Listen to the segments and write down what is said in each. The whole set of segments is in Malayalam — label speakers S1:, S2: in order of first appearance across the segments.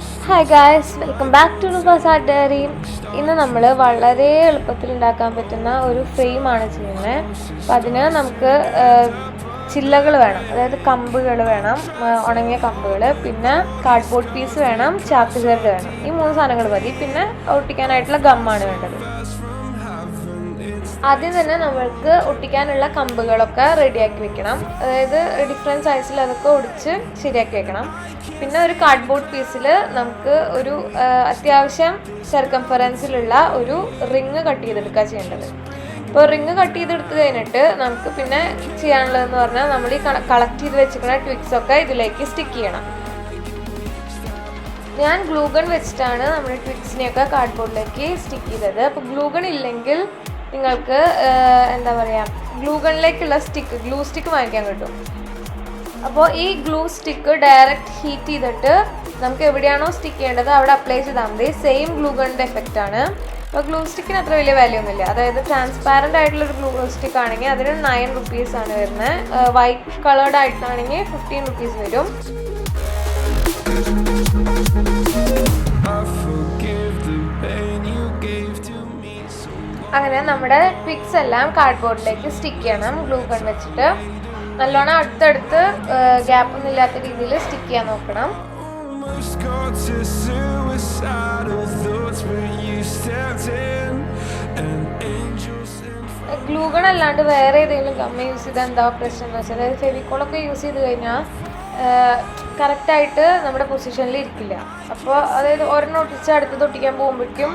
S1: Hi guys, welcome back to Nubasa Dairy. ഇന്ന് നമ്മൾ വളരെ എളുപ്പത്തിൽ ഉണ്ടാക്കാൻ പറ്റുന്ന ഒരു ഫ്രെയിം ആണ് ചെയ്യുന്നത്. അപ്പോൾ അതിന് നമുക്ക് ചില്ലകൾ വേണം, അതായത് കമ്പുകൾ വേണം, ഉണങ്ങിയ കമ്പുകൾ, പിന്നെ കാർഡ്ബോർഡ് പീസ് വേണം, ചാക്ക് ചരട് വേണം. ഈ മൂന്ന് സാധനങ്ങൾ മതി. പിന്നെ ഒട്ടിക്കാനായിട്ടുള്ള ഗമ്മാണ് വേണ്ടത്. ആദ്യം തന്നെ നമ്മൾക്ക് ഒട്ടിക്കാനുള്ള കമ്പുകളൊക്കെ റെഡിയാക്കി വെക്കണം. അതായത് ഡിഫറെൻറ്റ് സൈസിൽ അതൊക്കെ ഒടിച്ച് ശരിയാക്കി വെക്കണം. പിന്നെ ഒരു കാർഡ്ബോർഡ് പീസിൽ നമുക്ക് ഒരു അത്യാവശ്യം സർക്കംഫറൻസിലുള്ള ഒരു റിങ് കട്ട് ചെയ്തെടുക്കുക ചെയ്യേണ്ടത്. അപ്പോൾ റിങ് കട്ട് ചെയ്തെടുത്ത് കഴിഞ്ഞിട്ട് നമുക്ക് പിന്നെ ചെയ്യാനുള്ളതെന്ന് പറഞ്ഞാൽ നമ്മൾ ഈ കളക്ട് ചെയ്ത് വെച്ചിരിക്കുന്ന ട്വിഗ്സൊക്കെ ഇതിലേക്ക് സ്റ്റിക്ക് ചെയ്യണം. ഞാൻ ഗ്ലൂഗൺ വെച്ചിട്ടാണ് നമ്മുടെ ട്വിഗ്സിനെയൊക്കെ കാർഡ്ബോർഡിലേക്ക് സ്റ്റിക്ക് ചെയ്തത്. അപ്പോൾ ഗ്ലൂഗൺ ഇല്ലെങ്കിൽ നിങ്ങൾക്ക് എന്താ പറയുക, ഗ്ലൂഗണിലേക്കുള്ള ഗ്ലൂ സ്റ്റിക്ക് വാങ്ങിക്കാൻ കിട്ടും. അപ്പോൾ ഈ ഗ്ലൂ സ്റ്റിക്ക് ഡയറക്റ്റ് ഹീറ്റ് ചെയ്തിട്ട് നമുക്ക് എവിടെയാണോ സ്റ്റിക്ക് ചെയ്യേണ്ടത് അവിടെ അപ്ലൈ ചെയ്താൽ മതി. സെയിം ഗ്ലൂഗണിൻ്റെ എഫക്റ്റ് ആണ്. അപ്പോൾ ഗ്ലൂ സ്റ്റിക്കിന് അത്ര വലിയ വാല്യൂ ഒന്നുമില്ല. അതായത് ട്രാൻസ്പാരൻ്റ് ആയിട്ടുള്ളൊരു ഗ്ലൂ സ്റ്റിക്ക് ആണെങ്കിൽ അതിന് 9 rupees ആണ് വരുന്നത്. വൈറ്റ് കളേർഡ് ആയിട്ടാണെങ്കിൽ 15 rupees വരും. അങ്ങനെ നമ്മുടെ ട്വിഗ്സ് എല്ലാം കാർഡ്ബോർഡിലേക്ക് സ്റ്റിക്ക് ചെയ്യണം. ഗ്ലൂ ഗൺ വെച്ചിട്ട് നല്ലോണം അടുത്തടുത്ത് ഗ്യാപ്പൊന്നും ഇല്ലാത്ത രീതിയിൽ സ്റ്റിക്ക് ചെയ്യാൻ നോക്കണം. ഗ്ലൂ ഗൺ അല്ലാണ്ട് വേറെ ഏതെങ്കിലും ഗമ്മ യൂസ് ചെയ്താൽ എന്താ പ്രശ്നം എന്ന് വെച്ചാൽ, അതായത് ഫെവിക്കോളൊക്കെ യൂസ് ചെയ്ത് കഴിഞ്ഞാൽ കറക്റ്റായിട്ട് നമ്മുടെ പൊസിഷനിൽ ഇരിക്കില്ല. അപ്പോൾ അതായത് ഒരെണ്ണം ഒട്ടിച്ച് അടുത്തത് ഒട്ടിക്കാൻ പോകുമ്പോഴേക്കും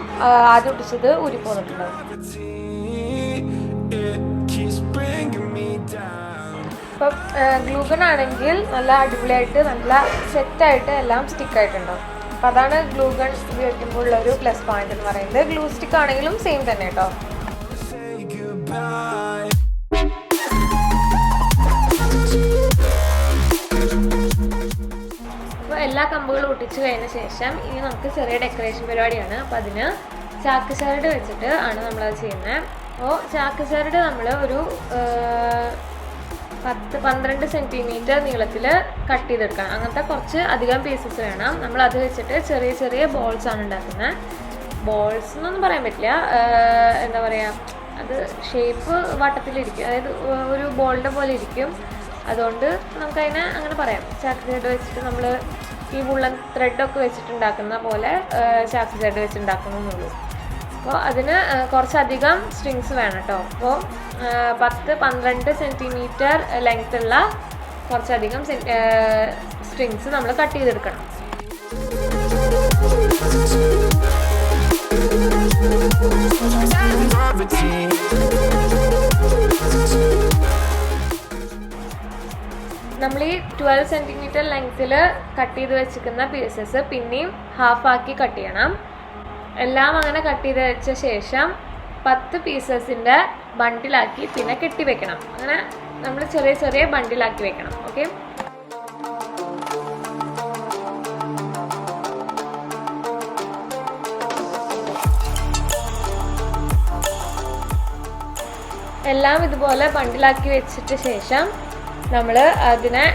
S1: ആദ്യം ഒട്ടിച്ചത് ഊരിപ്പോന്നിട്ടുണ്ടാവും. ഇപ്പം ഗ്ലൂഗൺ ആണെങ്കിൽ നല്ല അടിപൊളിയായിട്ട് നല്ല സെറ്റായിട്ട് എല്ലാം സ്റ്റിക്കായിട്ടുണ്ടാവും. അപ്പോൾ അതാണ് ഗ്ലൂഗൺ ഉപയോഗിക്കുമ്പോൾ ഉള്ളൊരു പ്ലസ് പോയിന്റ് എന്ന് പറയുന്നത്. ഗ്ലൂ സ്റ്റിക്ക് ആണെങ്കിലും സെയിം തന്നെ കേട്ടോ. എല്ലാ കമ്പുകളും ഒട്ടിച്ച് കഴിഞ്ഞ ശേഷം ഇനി നമുക്ക് ചെറിയ ഡെക്കറേഷൻ പരിപാടിയാണ്. അപ്പോൾ അതിന് ചാക്ക് ചരട് വെച്ചിട്ട് ആണ് നമ്മളത് ചെയ്യുന്നത്. അപ്പോൾ ചാക്ക് ചരട് നമ്മൾ ഒരു 10-12 സെൻറ്റിമീറ്റർ നീളത്തിൽ കട്ട് ചെയ്തെടുക്കണം. അങ്ങനത്തെ കുറച്ച് അധികം പീസസ് വേണം. നമ്മൾ അത് വെച്ചിട്ട് ചെറിയ ചെറിയ ബോൾസ് ആണ് ഉണ്ടാക്കുന്നത്. ബോൾസ് എന്നൊന്നും പറയാൻ പറ്റില്ല, എന്താ പറയുക, അത് ഷേപ്പ് വട്ടത്തിലിരിക്കും, അതായത് ഒരു ബോളിൻ്റെ പോലെ ഇരിക്കും. അതുകൊണ്ട് നമുക്കതിനെ അങ്ങനെ പറയാം. ചാക്ക് ചരട് വെച്ചിട്ട് നമ്മൾ ഈ വുള്ളൻ ത്രെഡൊക്കെ വെച്ചിട്ടുണ്ടാക്കുന്ന പോലെ ചാക്ക് ചരട് വെച്ചിട്ടുണ്ടാക്കുന്നുള്ളൂ. അപ്പോൾ അതിന് കുറച്ചധികം സ്ട്രിങ്സ് വേണം കേട്ടോ. അപ്പോൾ 10-12 സെൻറ്റിമീറ്റർ ലെങ്ത്തുള്ള കുറച്ചധികം സ്ട്രിങ്സ് നമ്മൾ കട്ട് ചെയ്തെടുക്കണം. നമ്മൾ ഈ 12 സെൻറ്റിമീറ്റർ ലെങ്ത്തിൽ കട്ട് ചെയ്ത് വെച്ചിരിക്കുന്ന പീസസ് പിന്നെയും ഹാഫാക്കി കട്ട് ചെയ്യണം. എല്ലാം അങ്ങനെ കട്ട് ചെയ്ത് വെച്ച ശേഷം 10 പീസസിൻ്റെ ബണ്ടിലാക്കി പിന്നെ കെട്ടിവെക്കണം. അങ്ങനെ നമ്മൾ ചെറിയ ചെറിയ ബണ്ടിലാക്കി വെക്കണം. ഓക്കെ, എല്ലാം ഇതുപോലെ ബണ്ടിലാക്കി വെച്ചിട്ട് ശേഷം നമ്മൾ അതിനെ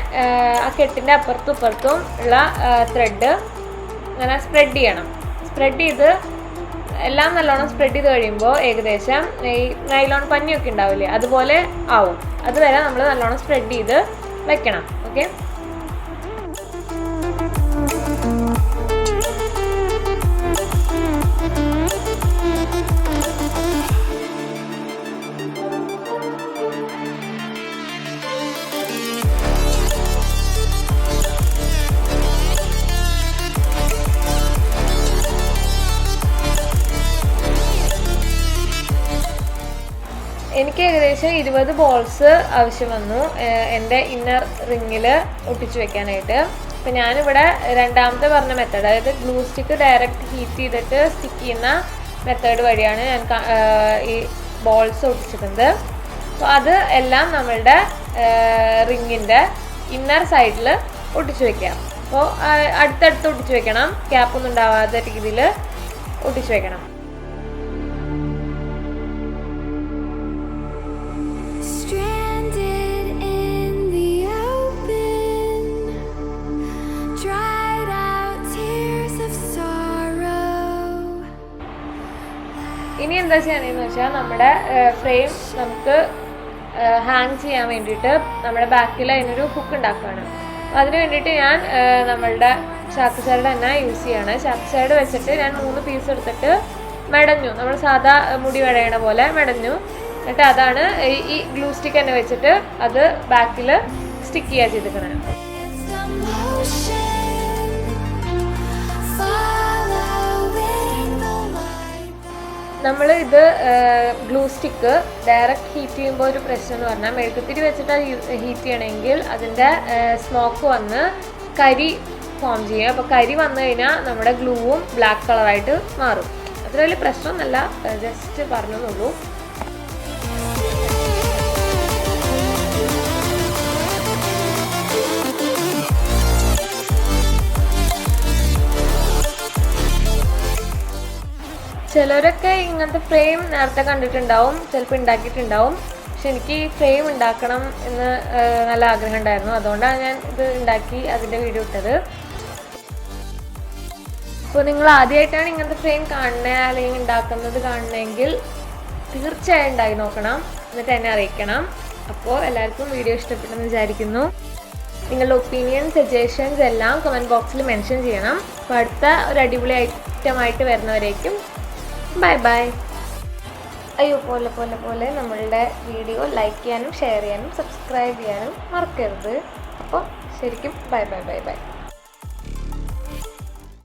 S1: ആ കെട്ടിൻ്റെ അപ്പുറത്തും ഇപ്പുറത്തും ഉള്ള ത്രെഡ് അങ്ങനെ സ്പ്രെഡ് ചെയ്യണം. സ്പ്രെഡ് ചെയ്ത് എല്ലാം നല്ലോണം സ്പ്രെഡ് ചെയ്ത് കഴിയുമ്പോൾ ഏകദേശം ഈ നൈലോൺ പഞ്ഞിയൊക്കെ ഉണ്ടാവില്ലേ, അതുപോലെ ആവും. അതുവരെ നമ്മൾ നല്ലോണം സ്പ്രെഡ് ചെയ്ത് വെക്കണം. ഓക്കെ, എനിക്ക് ഏകദേശം 20 ബോൾസ് ആവശ്യം വന്നു എൻ്റെ ഇന്നർ റിങ്ങിൽ ഒട്ടിച്ചു വെക്കാനായിട്ട്. അപ്പോൾ ഞാനിവിടെ രണ്ടാമത്തെ പറഞ്ഞ മെത്തേഡ്, അതായത് ഗ്ലൂ സ്റ്റിക്ക് ഡയറക്റ്റ് ഹീറ്റ് ചെയ്തിട്ട് സ്റ്റിക്ക് ചെയ്യുന്ന മെത്തേഡ് വഴിയാണ് ഞാൻ ഈ ബോൾസ് ഒട്ടിച്ചിട്ടുണ്ട്. അപ്പോൾ അത് എല്ലാം നമ്മളുടെ റിങ്ങിൻ്റെ ഇന്നർ സൈഡിൽ ഒട്ടിച്ചു വെക്കാം. അപ്പോൾ അടുത്തടുത്ത് ഒട്ടിച്ചു വെക്കണം, ക്യാപ്പൊന്നും ഉണ്ടാവാത്ത രീതിയിൽ ഒട്ടിച്ചു വെക്കണം.
S2: Dried out tears of
S1: ഇനി എന്താ ചെയ്യണമെന്ന് വെച്ചാൽ നമ്മുടെ ഫ്രെയിം നമുക്ക് ഹാങ് ചെയ്യാൻ വേണ്ടിയിട്ട് നമ്മുടെ ബാക്കിൽ അതിനൊരു ഹുക്ക് ഉണ്ടാക്കുകയാണ്. അതിന് വേണ്ടിയിട്ട് ഞാൻ നമ്മളുടെ ചാക്ക് സൈഡ് തന്നെ യൂസ് ചെയ്യാണ്. ചാക്ക് സൈഡ് വെച്ചിട്ട് ഞാൻ 3 പീസ് എടുത്തിട്ട് മെടഞ്ഞു, നമ്മൾ സാധാ മുടി മെടയണ പോലെ മെടഞ്ഞു. എന്നിട്ട് അതാണ് ഈ ഗ്ലൂ സ്റ്റിക്ക് തന്നെ വെച്ചിട്ട് അത് ബാക്കിൽ സ്റ്റിക്ക് ചെയ്യാൻ ചെയ്തിരിക്കണേ. നമ്മൾ ഇത് ഗ്ലൂ സ്റ്റിക്ക് ഡയറക്റ്റ് ഹീറ്റ് ചെയ്യുമ്പോൾ ഒരു പ്രശ്നം എന്ന് പറഞ്ഞാൽ മെഴുകുതിരി വെച്ചിട്ട് ഹീറ്റ് ചെയ്യണമെങ്കിൽ അതിൻ്റെ സ്മോക്ക് വന്ന് കരി ഫോം ചെയ്യും. അപ്പോൾ കരി വന്നു കഴിഞ്ഞാൽ നമ്മുടെ ഗ്ലൂവും ബ്ലാക്ക് കളറായിട്ട് മാറും. അത്ര വലിയ പ്രശ്നമൊന്നുമല്ല, ജസ്റ്റ് പറഞ്ഞെന്നുള്ളൂ. ചിലരൊക്കെ ഇങ്ങനത്തെ ഫ്രെയിം നേരത്തെ കണ്ടിട്ടുണ്ടാവും, ചിലപ്പോൾ ഉണ്ടാക്കിയിട്ടുണ്ടാവും. പക്ഷെ എനിക്ക് ഈ ഫ്രെയിം ഉണ്ടാക്കണം എന്ന് നല്ല ആഗ്രഹം ഉണ്ടായിരുന്നു. അതുകൊണ്ടാണ് ഞാൻ ഇത് ഉണ്ടാക്കി അതിൻ്റെ വീഡിയോ ഇട്ടത്. അപ്പോൾ നിങ്ങൾ ആദ്യമായിട്ടാണ് ഇങ്ങനത്തെ ഫ്രെയിം കാണുന്നത് അല്ലെങ്കിൽ ഉണ്ടാക്കുന്നത് കാണണമെങ്കിൽ തീർച്ചയായും ഉണ്ടാക്കി നോക്കണം, എന്നിട്ട് എന്നെ അറിയിക്കണം. അപ്പോൾ എല്ലാവർക്കും വീഡിയോ ഇഷ്ടപ്പെട്ടെന്ന് വിചാരിക്കുന്നു. നിങ്ങളുടെ ഒപ്പീനിയൻ, സജഷൻസ് എല്ലാം കമൻറ്റ് ബോക്സിൽ മെൻഷൻ ചെയ്യണം. അപ്പോൾ അടുത്ത ഒരു അടിപൊളി ഐറ്റമായിട്ട് വരുന്നവരേക്കും ബൈ ബൈ. അയ്യോ പോലെ നമ്മളുടെ വീഡിയോ ലൈക്ക് ചെയ്യാനും ഷെയർ ചെയ്യാനും സബ്സ്ക്രൈബ് ചെയ്യാനും മറക്കരുത്. അപ്പോൾ ശരിക്കും ബൈ.